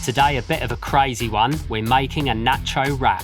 Today, a bit of a crazy one. We're making a nacho wrap.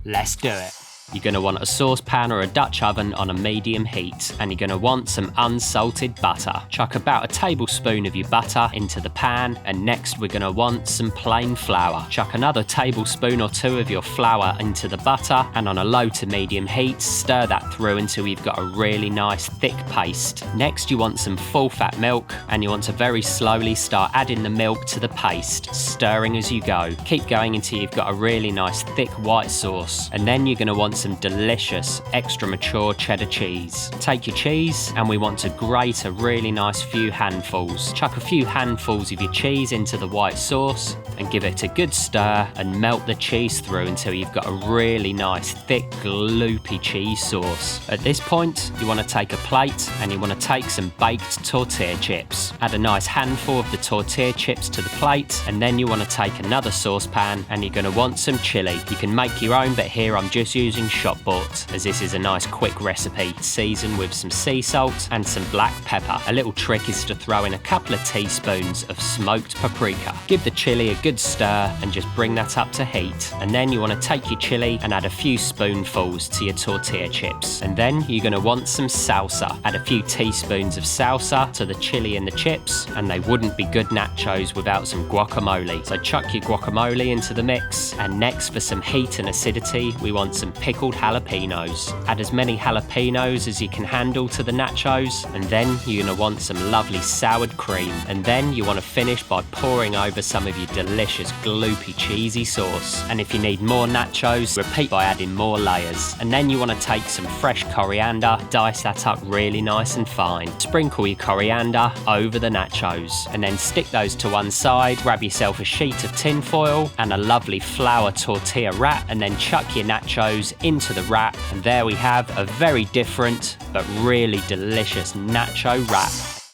Let's do it. You're going to want a saucepan or a Dutch oven on a medium heat, and you're going to want some unsalted butter. Chuck about a tablespoon of your butter into the pan, and next we're going to want some plain flour. Chuck another tablespoon or two of your flour into the butter, and on a low to medium heat, stir that through until you've got a really nice thick paste. Next you want some full fat milk, and you want to very slowly start adding the milk to the paste, stirring as you go. Keep going until you've got a really nice thick white sauce, and then you're going to want some delicious extra mature cheddar cheese. Take your cheese, and we want to grate a really nice few handfuls. Chuck a few handfuls of your cheese into the white sauce and give it a good stir and melt the cheese through until you've got a really nice thick gloopy cheese sauce. At this point you want to take a plate and you want to take some baked tortilla chips. Add a nice handful of the tortilla chips to the plate, and then you want to take another saucepan and you're going to want some chili. You can make your own, but here I'm just using shop bought, as this is a nice quick recipe. Season with some sea salt and some black pepper. A little trick is to throw in a couple of teaspoons of smoked paprika. Give the chili a good stir and just bring that up to heat, and then you want to take your chili and add a few spoonfuls to your tortilla chips, and then you're going to want some salsa. Add a few teaspoons of salsa to the chili and the chips, and they wouldn't be good nachos without some guacamole. So chuck your guacamole into the mix, and next for some heat and acidity we want some pickled jalapenos. Add as many jalapenos as you can handle to the nachos, and then you're going to want some lovely soured cream, and then you want to finish by pouring over some of your delicious gloopy cheesy sauce. And if you need more nachos, repeat by adding more layers. And then you want to take some fresh coriander, dice that up really nice and fine. Sprinkle your coriander over the nachos, and then stick those to one side. Grab yourself a sheet of tin foil and a lovely flour tortilla wrap, and then chuck your nachos into the wrap, and there we have a very different but really delicious nacho wrap.